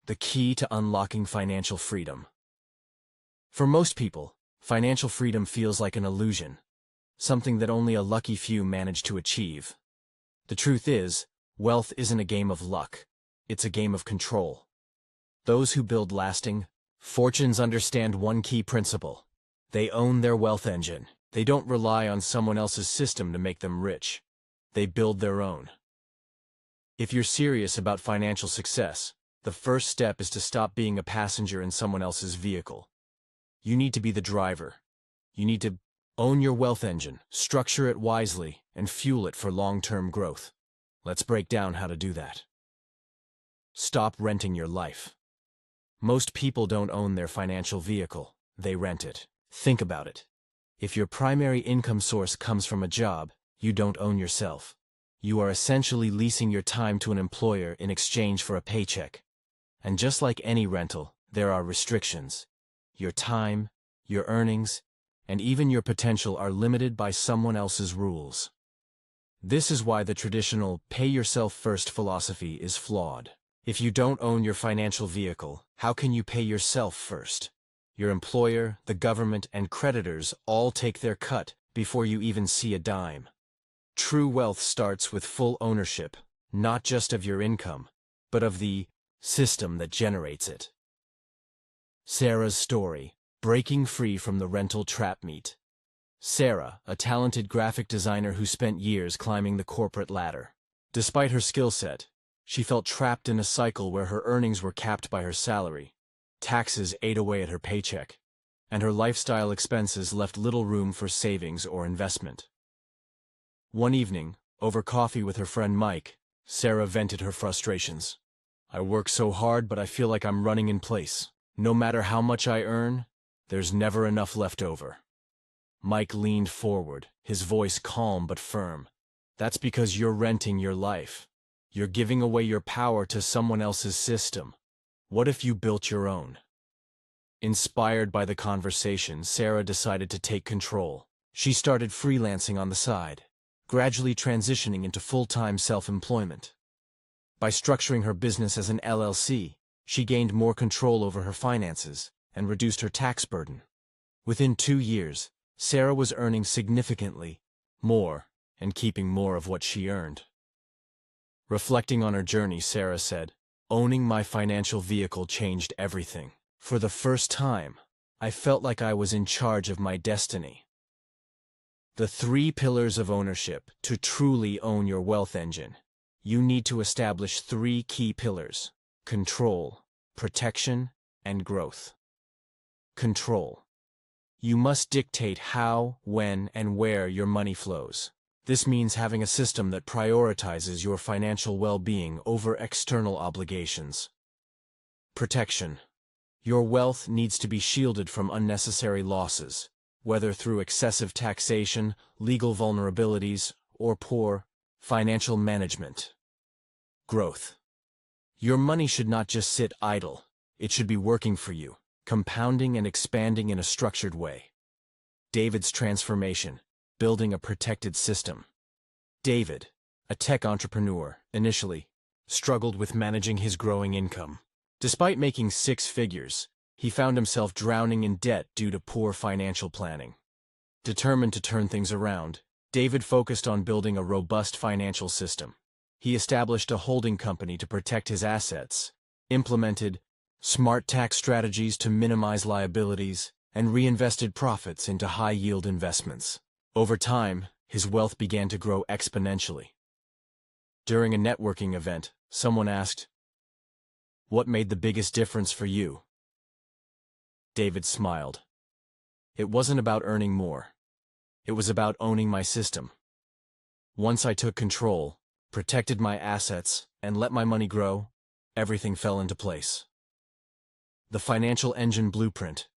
the key to unlocking financial freedom. For most people, financial freedom feels like an illusion, something that only a lucky few manage to achieve. The truth is, wealth isn't a game of luck, it's a game of control. Those who build lasting fortunes understand one key principle. They own their wealth engine. They don't rely on someone else's system to make them rich. They build their own. If you're serious about financial success, the first step is to stop being a passenger in someone else's vehicle. You need to be the driver. You need to own your wealth engine, structure it wisely, and fuel it for long-term growth. Let's break down how to do that. Stop renting your life. Most people don't own their financial vehicle, they rent it. Think about it. If your primary income source comes from a job, you don't own yourself. You are essentially leasing your time to an employer in exchange for a paycheck. And just like any rental, there are restrictions. Your time, your earnings, and even your potential are limited by someone else's rules. This is why the traditional pay-yourself-first philosophy is flawed. If you don't own your financial vehicle, how can you pay yourself first? Your employer, the government, and creditors all take their cut before you even see a dime. True wealth starts with full ownership, not just of your income, but of the system that generates it. Sarah's story, breaking free from the rental trap meet. Sarah, a talented graphic designer who spent years climbing the corporate ladder. Despite her skill set, she felt trapped in a cycle where her earnings were capped by her salary. Taxes ate away at her paycheck, and her lifestyle expenses left little room for savings or investment. One evening, over coffee with her friend Mike, Sarah vented her frustrations. "I work so hard, but I feel like I'm running in place. No matter how much I earn, there's never enough left over." Mike leaned forward, his voice calm but firm. "That's because you're renting your life. You're giving away your power to someone else's system. What if you built your own?" Inspired by the conversation, Sarah decided to take control. She started freelancing on the side, gradually transitioning into full-time self-employment. By structuring her business as an LLC, she gained more control over her finances and reduced her tax burden. Within 2 years, Sarah was earning significantly more and keeping more of what she earned. Reflecting on her journey, Sarah said, "Owning my financial vehicle changed everything. For the first time, I felt like I was in charge of my destiny." The 3 pillars of ownership. To truly own your wealth engine, you need to establish 3 key pillars: control, protection, and growth. Control. You must dictate how, when, and where your money flows. This means having a system that prioritizes your financial well-being over external obligations. Protection. Your wealth needs to be shielded from unnecessary losses, whether through excessive taxation, legal vulnerabilities, or poor financial management. Growth. Your money should not just sit idle, it should be working for you, compounding and expanding in a structured way. David's transformation. Building a protected system. David, a tech entrepreneur, initially struggled with managing his growing income. Despite making 6 figures, he found himself drowning in debt due to poor financial planning. Determined to turn things around, David focused on building a robust financial system. He established a holding company to protect his assets, implemented smart tax strategies to minimize liabilities, and reinvested profits into high-yield investments. Over time, his wealth began to grow exponentially. During a networking event, someone asked, "What made the biggest difference for you?" David smiled. "It wasn't about earning more. It was about owning my system. Once I took control, protected my assets, and let my money grow, everything fell into place." The financial engine blueprint.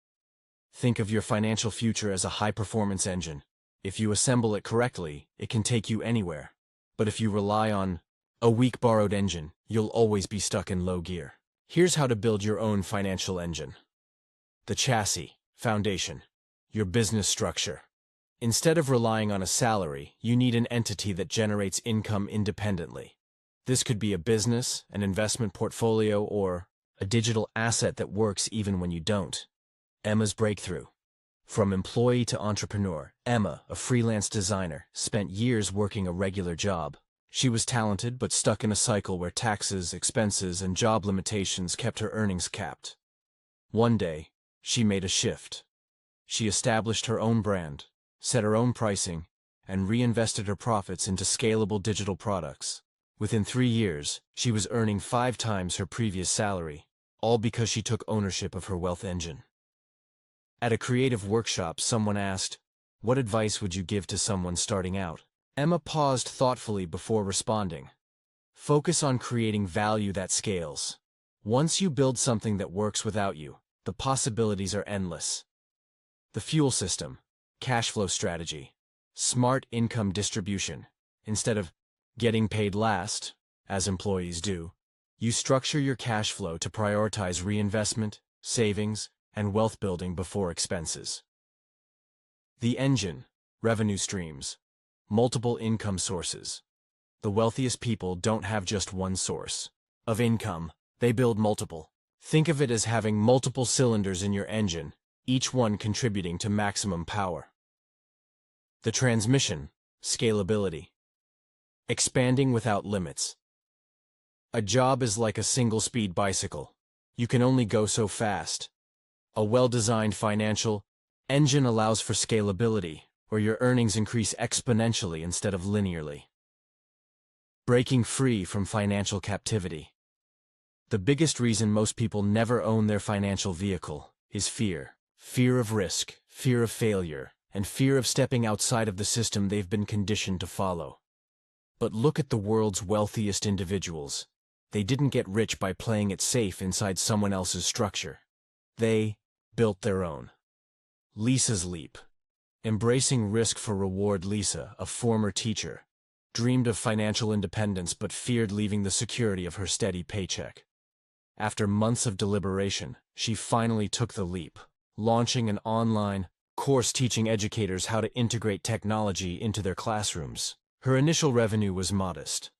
Think of your financial future as a high-performance engine. If you assemble it correctly, it can take you anywhere. But if you rely on a weak borrowed engine, you'll always be stuck in low gear. Here's how to build your own financial engine. The chassis, foundation, your business structure. Instead of relying on a salary, you need an entity that generates income independently. This could be a business, an investment portfolio, or a digital asset that works even when you don't. Emma's breakthrough. From employee to entrepreneur, Emma, a freelance designer, spent years working a regular job. She was talented but stuck in a cycle where taxes, expenses, and job limitations kept her earnings capped. One day, she made a shift. She established her own brand, set her own pricing, and reinvested her profits into scalable digital products. Within 3 years, she was earning 5 times her previous salary, all because she took ownership of her wealth engine. At a creative workshop, someone asked, "What advice would you give to someone starting out?" Emma paused thoughtfully before responding. Focus on creating value that scales. Once you build something that works without you, the possibilities are endless. The fuel system, cash flow strategy, smart income distribution. Instead of getting paid last, as employees do, you structure your cash flow to prioritize reinvestment, savings, and wealth building before expenses. The engine, revenue streams, multiple income sources. The wealthiest people don't have just one source of income, they build multiple. Think of it as having multiple cylinders in your engine, each one contributing to maximum power. The transmission, scalability. Expanding without limits. A job is like a single-speed bicycle. You can only go so fast. A well-designed financial engine allows for scalability, where your earnings increase exponentially instead of linearly. Breaking free from financial captivity. The biggest reason most people never own their financial vehicle is fear. Fear of risk, fear of failure, and fear of stepping outside of the system they've been conditioned to follow. But look at the world's wealthiest individuals. They didn't get rich by playing it safe inside someone else's structure. They built their own. Lisa's leap. Embracing risk for reward. Lisa, a former teacher, dreamed of financial independence but feared leaving the security of her steady paycheck. After months of deliberation, she finally took the leap, launching an online course teaching educators how to integrate technology into their classrooms. Her initial revenue was modest,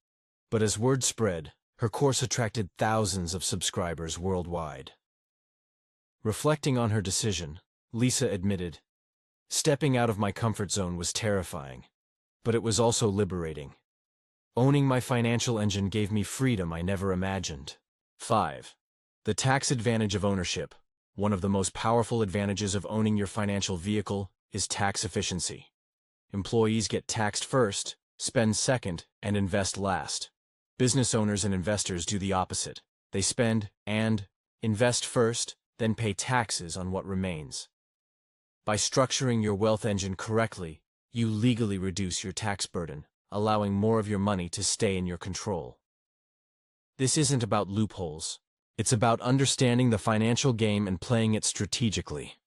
but as word spread, her course attracted thousands of subscribers worldwide. Reflecting on her decision, Lisa admitted, "Stepping out of my comfort zone was terrifying, but it was also liberating. Owning my financial engine gave me freedom I never imagined." 5. The tax advantage of ownership. One of the most powerful advantages of owning your financial vehicle is tax efficiency. Employees get taxed first, spend second, and invest last. Business owners and investors do the opposite. They spend and invest first, then pay taxes on what remains. By structuring your wealth engine correctly, you legally reduce your tax burden, allowing more of your money to stay in your control. This isn't about loopholes. It's about understanding the financial game and playing it strategically.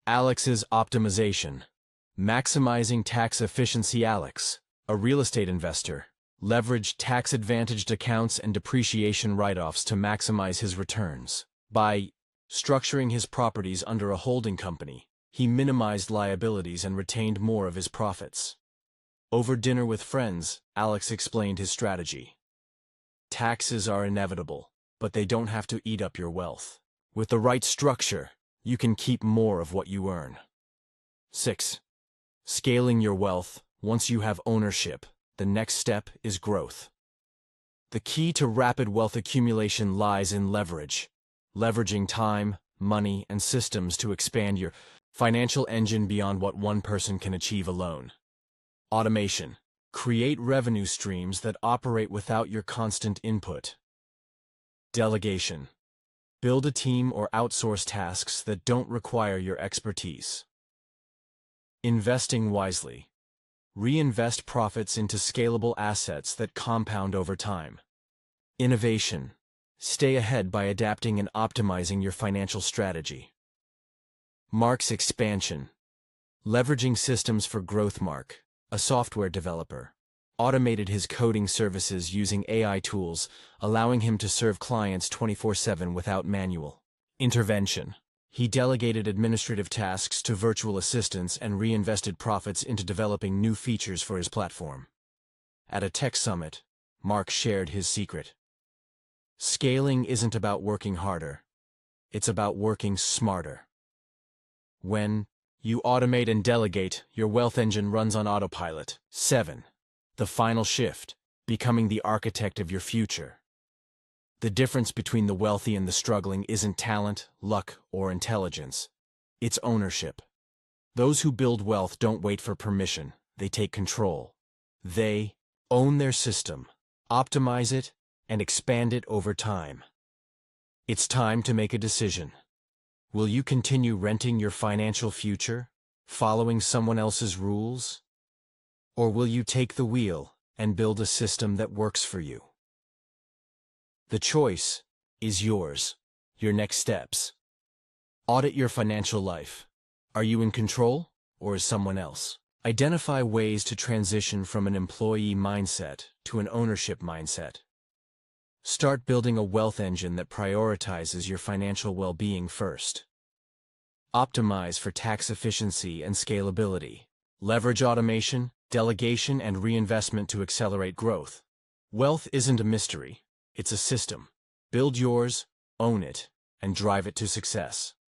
Alex's optimization. Maximizing tax efficiency. Alex, a real estate investor, leveraged tax-advantaged accounts and depreciation write-offs to maximize his returns. By structuring his properties under a holding company, he minimized liabilities and retained more of his profits. Over dinner with friends, Alex explained his strategy. Taxes are inevitable, but they don't have to eat up your wealth. With the right structure, you can keep more of what you earn. 6. Scaling your wealth. Once you have ownership, the next step is growth. The key to rapid wealth accumulation lies in leverage. Leveraging time, money, and systems to expand your financial engine beyond what one person can achieve alone. Automation. Create revenue streams that operate without your constant input. Delegation. Build a team or outsource tasks that don't require your expertise. Investing wisely. Reinvest profits into scalable assets that compound over time. Innovation. Stay ahead by adapting and optimizing your financial strategy. Mark's expansion. Leveraging systems for growth. Mark, a software developer, automated his coding services using AI tools, allowing him to serve clients 24/7 without manual intervention. He delegated administrative tasks to virtual assistants and reinvested profits into developing new features for his platform. At a tech summit, Mark shared his secret. Scaling isn't about working harder. It's about working smarter. When you automate and delegate, your wealth engine runs on autopilot. 7. The final shift, becoming the architect of your future. The difference between the wealthy and the struggling isn't talent, luck, or intelligence. It's ownership. Those who build wealth don't wait for permission. They take control. They own their system, optimize it, and expand it over time. It's time to make a decision. Will you continue renting your financial future, following someone else's rules? Or will you take the wheel and build a system that works for you? The choice is yours. Your next steps. Audit your financial life. Are you in control, or is someone else? Identify ways to transition from an employee mindset to an ownership mindset. Start building a wealth engine that prioritizes your financial well-being first. Optimize for tax efficiency and scalability. Leverage automation, delegation, and reinvestment to accelerate growth. Wealth isn't a mystery, it's a system. Build yours, own it, and drive it to success.